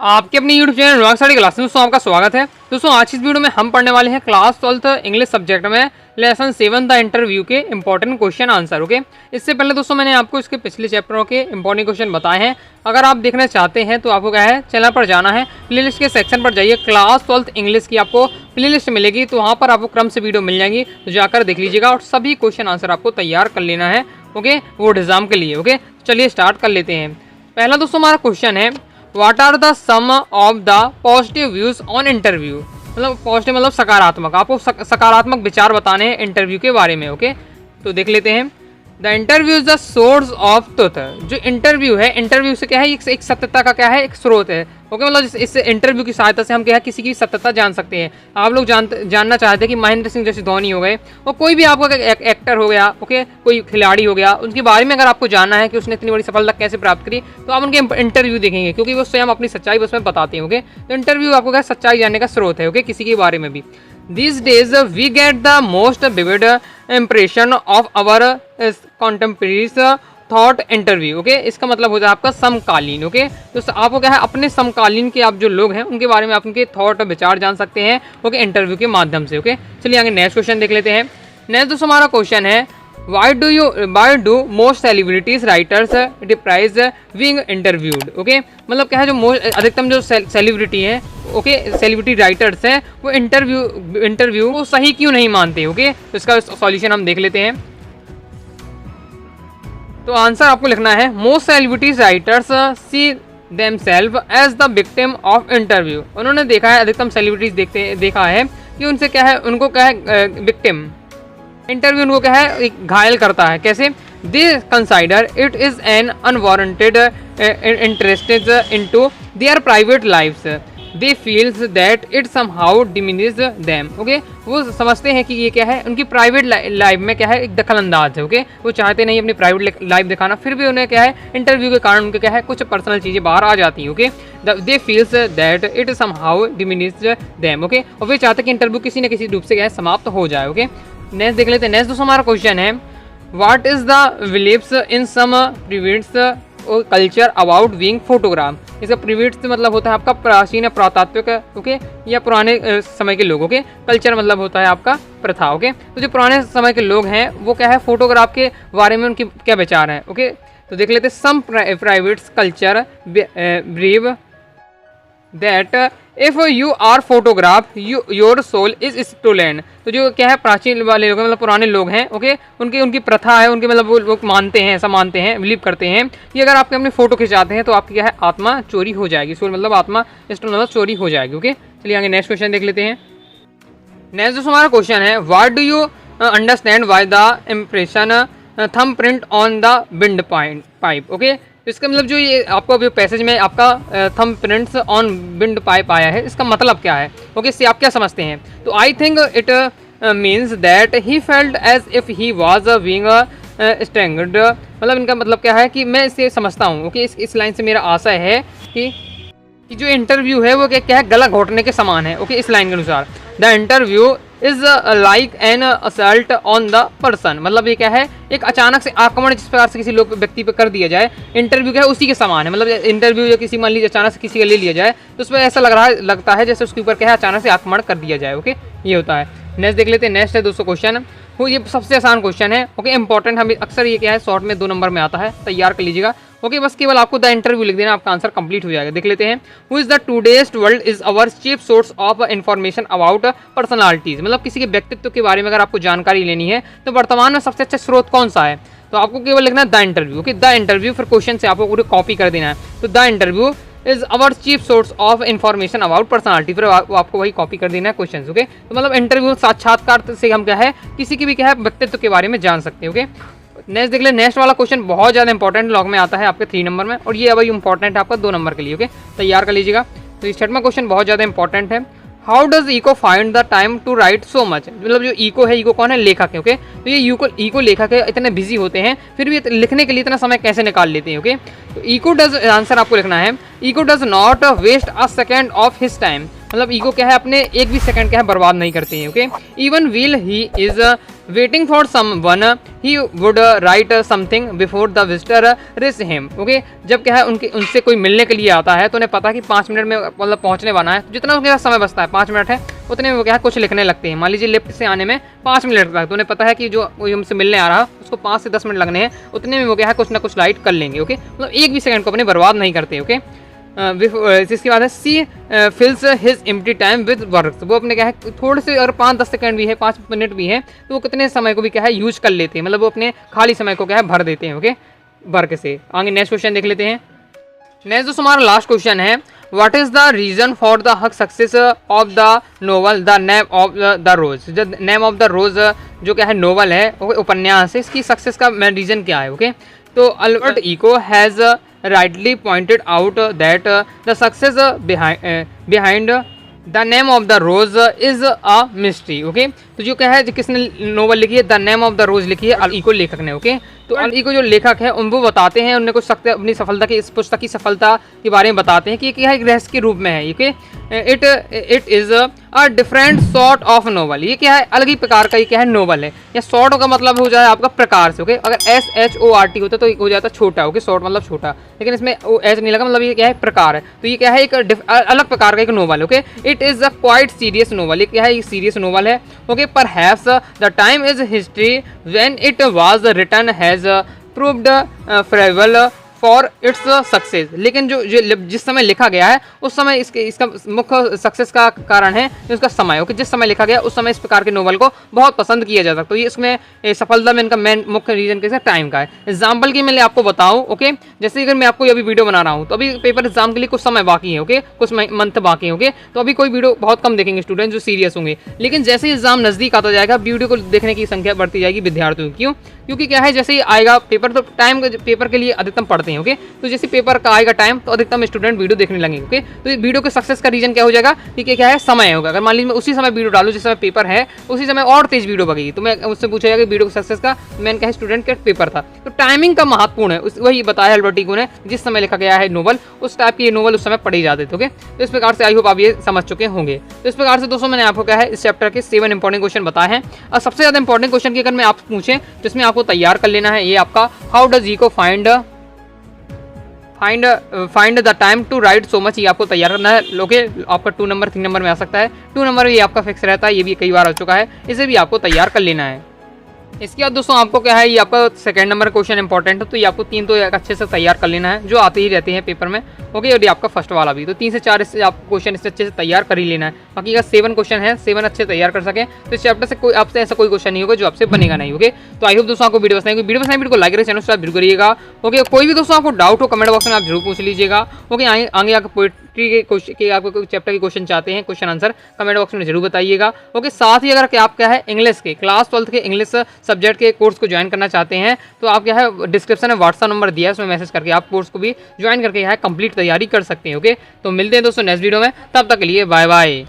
आपके अपनी YouTube channel अनुराग study class में दोस्तों आपका स्वागत है। दोस्तों आज की इस वीडियो में हम पढ़ने वाले हैं क्लास 12th इंग्लिश सब्जेक्ट में लेसन 7 द इंटरव्यू के इंपॉर्टेंट क्वेश्चन आंसर। ओके, इससे पहले दोस्तों मैंने आपको इसके पिछले चैप्टरों के इंपॉर्टेंट क्वेश्चन बताए हैं। अगर आप देखना चाहते हैं तो आपको क्या है, चैनल पर जाना है, प्लेलिस्ट के सेक्शन पर जाइए, क्लास 12th इंग्लिश की आपको प्लेलिस्ट मिलेगी, तो वहाँ पर आपको क्रम से वीडियो मिल जाएंगी, तो जाकर देख लीजिएगा और सभी क्वेश्चन आंसर आपको तैयार कर लेना है। ओके, बोर्ड एग्जाम के लिए। ओके, चलिए स्टार्ट कर लेते हैं। पहला दोस्तों हमारा क्वेश्चन है, what are the some of the positive views on interview. मतलब पॉजिटिव मतलब सकारात्मक, आपको सकारात्मक विचार बताने हैं इंटरव्यू के बारे में। ओके, तो देख लेते हैं। The interview is the source of truth. जो इंटरव्यू है, इंटरव्यू से क्या है, एक सत्यता का क्या है, एक स्रोत है। ओके, मतलब इस इंटरव्यू की सहायता से हम क्या है, किसी की सत्यता जान सकते हैं। आप लोग जानना चाहते हैं कि महेंद्र सिंह जैसे धोनी हो गए और कोई भी आपका एक्टर हो गया, ओके, कोई खिलाड़ी हो गया, उनके बारे में अगर आपको जानना है कि उसने इतनी बड़ी सफलता कैसे प्राप्त करी, तो आप उनके इंटरव्यू देखेंगे, क्योंकि वो स्वयं अपनी सच्चाई उसमें बताते हैं। ओके, तो इंटरव्यू आपको क्या सच्चाई जानने का स्रोत है। ओके, किसी के बारे में भी। These days we get the most vivid impression of our contemporaries thought interview. Okay, इसका मतलब होता है आपका समकालीन। ओके, तो आपको क्या है, अपने समकालीन के आप जो लोग हैं उनके बारे में आप उनके थॉट विचार जान सकते हैं। ओके, इंटरव्यू के माध्यम से। ओके, चलिए आगे नेक्स्ट क्वेश्चन देख लेते हैं। नेक्स्ट दोस्तों हमारा क्वेश्चन है, why do most celebrities writers reprise being interviewed। Okay, मतलब क्या है, जो अधिकतम जो सेलिब्रिटी है, ओके, सेलिब्रिटी राइटर्स हैं, वो इंटरव्यू को सही क्यों नहीं मानते। ओके, तो इसका सॉल्यूशन हम देख लेते हैं। तो आंसर आपको लिखना है, most celebrities writers see themselves as the victim of interview. उन्होंने देखा है, अधिकतम सेलिब्रिटीज देखा है कि उनसे क्या है, उनको क्या है, विक्टिम इंटरव्यू उनको क्या है, घायल करता है। कैसे? They consider it is an unwarranted interested into their private lifes, they feels that it somehow diminish them. Okay, वो समझते हैं कि ये क्या है, उनकी प्राइवेट लाइफ में क्या है, एक दखल अंदाज है। ओके, वो चाहते नहीं अपनी प्राइवेट लाइफ दिखाना, फिर भी उन्हें क्या है, इंटरव्यू के कारण उनके क्या है, कुछ पर्सनल चीज़ें बाहर आ जाती हैं। Okay, they feels that it somehow diminish them. Okay, और वे चाहते हैं कि इंटरव्यू किसी न किसी रूप से क्या है, समाप्त हो जाए। ओके, नेक्स्ट देख लेते हैं। नेक्स्ट दोस्तों हमारा क्वेश्चन है, what is the believes in some previous culture about being photograph. इसका प्रीवियस मतलब होता है आपका प्राचीन या पुरातात्विक, ओके, या पुराने समय के लोग। ओके, कल्चर मतलब होता है आपका प्रथा। ओके, तो जो पुराने समय के लोग हैं वो क्या है, फोटोग्राफ के बारे में उनकी क्या विचार है। ओके, तो देख लेते हैं। Some private culture believe that if you are photograph your soul is stolen. तो जो क्या है, प्राचीन वाले लोग मतलब पुराने लोग हैं, ओके, उनकी प्रथा है, उनके मतलब वो लोग मानते हैं, ऐसा मानते हैं, बिलीव करते हैं कि अगर आपके अपनी फोटो खिंचाते हैं तो आपकी क्या है, आत्मा चोरी हो जाएगी। सोल मतलब आत्मा, स्टोल मतलब चोरी हो जाएगी। ओके, चलिए आगे नेक्स्ट क्वेश्चन देख लेते हैं। नेक्स्ट जो हमारा क्वेश्चन है, what do you understand by the impression thumb print on the wind pipe. Okay, तो इसका मतलब जो ये आपको जो पैसेज में आपका thumb prints on wind pipe आया है, इसका मतलब क्या है। ओके, इससे आप क्या समझते हैं। तो I think it means that he felt as if he was being strangled. मतलब इनका मतलब क्या है कि मैं इसे समझता हूँ। ओके, इस लाइन से मेरा आशय है कि जो इंटरव्यू है वो क्या है, गला घोटने के समान है। ओके, इस लाइन के अनुसार the interview is like an assault on the person. मतलब ये क्या है, एक अचानक से आक्रमण जिस प्रकार से किसी लोग व्यक्ति पे कर दिया जाए, इंटरव्यू क्या है, उसी के समान है। मतलब इंटरव्यू जो किसी मान लीजिए अचानक से किसी का ले लिया जाए तो उसमें ऐसा लगता है जैसे उसके ऊपर क्या है, अचानक से आक्रमण कर दिया जाए। ओके, ये होता है। नेक्स्ट देख लेते हैं। नेक्स्ट है दोस्तों क्वेश्चन, वो ये सबसे आसान क्वेश्चन है। ओके, इंपॉर्टेंट, हमें अक्सर ये क्या है, शॉर्ट में 2 नंबर में आता है, तैयार कर लीजिएगा। ओके, बस केवल आपको द इंटरव्यू लिख देना, आपका आंसर कंप्लीट हो जाएगा। देख लेते हैं। Who is the today's world is our chief source of information about personalities. मतलब किसी के व्यक्तित्व के बारे में अगर आपको जानकारी लेनी है तो वर्तमान में सबसे अच्छा स्रोत कौन सा है, तो आपको केवल लिखना है the interview. Okay, the interview, फिर क्वेश्चन से आपको पूरी कॉपी कर देना है। तो the interview is our chief source of information about personality, फिर आपको वही कॉपी कर देना है क्वेश्चन। ओके, तो मतलब इंटरव्यू साक्षात्कार से हम क्या है, किसी की भी क्या है, व्यक्तित्व के बारे में जान सकते हैं। ओके, नेक्स्ट देख ले। नेक्स्ट वाला क्वेश्चन बहुत ज़्यादा इंपॉर्टेंट लॉग में आता है आपके 3 नंबर में, और ये अभी इंपॉर्टेंट है आपका 2 नंबर के लिए। ओके, तैयार कर लीजिएगा। तो ये 6वां क्वेश्चन बहुत ज़्यादा इंपॉर्टेंट है। How does Eco find the time to write so much. मतलब जो ईको है, ईको कौन है, लेखक है। ओके, तो ये ईको लेखक है, इतने बिजी होते हैं फिर भी लिखने के लिए इतना समय कैसे निकाल लेते हैं। ओके, तो ईको डज, आंसर आपको लिखना है, Eco does not waste a second of his time. मतलब ईगो क्या है, अपने एक भी सेकंड क्या है बर्बाद नहीं करते हैं। Okay, even wheel he is waiting for someone he would write something before the visitor rich him. Okay, जब क्या है उनसे कोई मिलने के लिए आता है तो उन्हें पता है कि 5 मिनट में मतलब पहुंचने वाला है, जितना उनके पास समय बचता है 5 मिनट है, उतने में वो क्या है कुछ लिखने लगते हैं। मान लीजिए लिफ्ट से आने में 5 मिनट लगता है, तो उन्हें पता है कि जो कोई हमसे मिलने आ रहा है उसको 5 से 10 मिनट लगने हैं, उतने में वो क्या है कुछ ना कुछ राइट कर लेंगे। ओके, मतलब एक भी सेकंड को अपने बर्बाद नहीं करते। ओके, इसके बाद है she fills his empty time with work. वो अपने क्या है थोड़े से अगर 5-10 सेकंड भी है, 5 मिनट भी है, तो वो कितने समय को भी क्या है यूज कर लेते हैं, मतलब वो अपने खाली समय को क्या है भर देते हैं। ओके, वर्क से। आगे नेक्स्ट क्वेश्चन देख लेते हैं। नेक्स्ट दोस्तों हमारा लास्ट क्वेश्चन है, what is the reason for the success of the novel the name of the rose. The name of the rose जो क्या है नोवेल है, उपन्यास है, इसकी सक्सेस का मेन रीजन क्या है। ओके, तो Albert Eco has rightly pointed out that the success behind the name of the rose is a mystery. Okay, तो जो क्या है किसने नोवेल लिखी है, the name of the rose लिखी है अल इको लेखक ने। ओके, तो अल इको जो लेखक है उन वो बताते हैं, उन्हें कुछ अपनी सफलता की, इस पुस्तक की सफलता के बारे में बताते हैं कि क्या है एक रहस्य के रूप में है। Okay, it is a different sort of novel. ये क्या है अलग ही प्रकार का ये क्या है नोवेल है। या सॉर्ट का मतलब हो जाए आपका प्रकार से। ओके, अगर SHORT होता तो हो जाता छोटा। ओके, सॉर्ट मतलब छोटा, लेकिन इसमें एच नहीं लगा, मतलब ये क्या है प्रकार है, तो ये क्या है एक अलग प्रकार का एक novel. Okay, it is a quite serious novel. ये क्या है सीरियस नोवेल है। Okay, perhaps the time is history when it was written has proved favourable for its success. लेकिन जो जिस समय लिखा गया है उस समय इसका मुख्य सक्सेस का कारण है उसका समय। ओके, जिस समय लिखा गया उस समय इस प्रकार के नोवेल को बहुत पसंद किया जाता है। तो ये इसमें सफलता में इनका मेन मुख्य रीजन कैसे टाइम का है। एग्जाम्पल की मैं आपको बताऊं। ओके, जैसे अगर मैं आपको अभी वीडियो बना रहा हूँ तो अभी पेपर एग्जाम के लिए कुछ समय बाकी है। ओके, कुछ मंथ बाकी है। ओके, तो अभी कोई वीडियो बहुत कम देखेंगे स्टूडेंट जो सीरियस होंगे, लेकिन जैसे ही एग्जाम नजदीक आता जाएगा वीडियो को देखने की संख्या बढ़ती जाएगी विद्यार्थियों की। क्यों? क्योंकि क्या है जैसे ही आएगा पेपर तो टाइम पेपर के लिए अधिकतम पढ़ते हैं। ओके, तो जैसे पेपर का आएगा टाइम तो अधिकतम स्टूडेंट वीडियो देखने लगेंगे। ओके, तो इस वीडियो के सक्सेस का रीजन क्या हो जाएगा कि क्या है समय होगा। अगर मान लीजिए मैं उसी समय वीडियो डालूं जिस समय पेपर है, उसी समय और तेज वीडियो बगेगी, तो मैं उससे पूछा जाएगा वीडियो के सक्सेस का मेन क्या है स्टूडेंट का पेपर था। तो टाइमिंग का महत्वपूर्ण है, वही बताया अल्बर्ट इको ने, जिस समय लिखा गया है नोवेल उस टाइप की नोवेल उस समय पढ़ी जाते थे। ओके, तो इस प्रकार से आई होप आप ये समझ चुके होंगे। तो इस प्रकार से दोस्तों मैंने आपको क्या है इस चैप्टर के 7 इंपॉर्टेंट क्वेश्चन बताए हैं। और सबसे ज्यादा इंपॉर्टेंट क्वेश्चन की अगर मैं आपसे पूछें तो इसमें आपको तैयार कर लेना है ये आपका how does Eco find the time to write so much. ये आपको तैयार करना है। ओके, आपका 2 नंबर 3 नंबर में आ सकता है। 2 नंबर ये आपका फिक्स रहता है, ये भी कई बार आ चुका है, इसे भी आपको तैयार कर लेना है। इसके बाद दोस्तों आपको क्या है ये आपका सेकंड नंबर क्वेश्चन इंपॉर्टेंट है, तो ये आपको 3 तो अच्छे से तैयार कर लेना है जो आते ही रहते हैं पेपर में। ओके, और ये आपका फर्स्ट वाला भी, तो 3 से 4 इससे आप क्वेश्चन इससे अच्छे से तैयार कर ही लेना है। बाकी अगर 7 क्वेश्चन है 7 अच्छे तैयार कर सके तो इस चैप्टर से कोई आपसे ऐसा कोई क्वेश्चन नहीं होगा जो आपसे बनेगा नहीं। ओके, तो आई होप दोस्तों आपको वीडियो पसंद आएगी। वीडियो को लाइक करें, चैनल सब्सक्राइब जरूर करिएगा। ओके, कोई भी दोस्तों आपको डाउट हो कमेंट बॉक्स में आप जरूर पूछ लीजिएगा। ओके, आगे आगे पोइट्री के क्वेश्चन के आपको चैप्टर के क्वेश्चन चाहते हैं, क्वेश्चन आंसर कमेंट बॉक्स में जरूर बताइएगा। ओके, साथ ही अगर आप क्या है इंग्लिश के क्लास 12 के इंग्लिश सब्जेक्ट के कोर्स को ज्वाइन करना चाहते हैं तो आप क्या है डिस्क्रिप्शन में व्हाट्सअप नंबर दिया है, उसमें मैसेज करके आप कोर्स को भी ज्वाइन करके यहाँ कंप्लीट तैयारी कर सकते हैं। ओके, तो मिलते हैं दोस्तों नेक्स्ट वीडियो में, तब तक के लिए बाय बाय।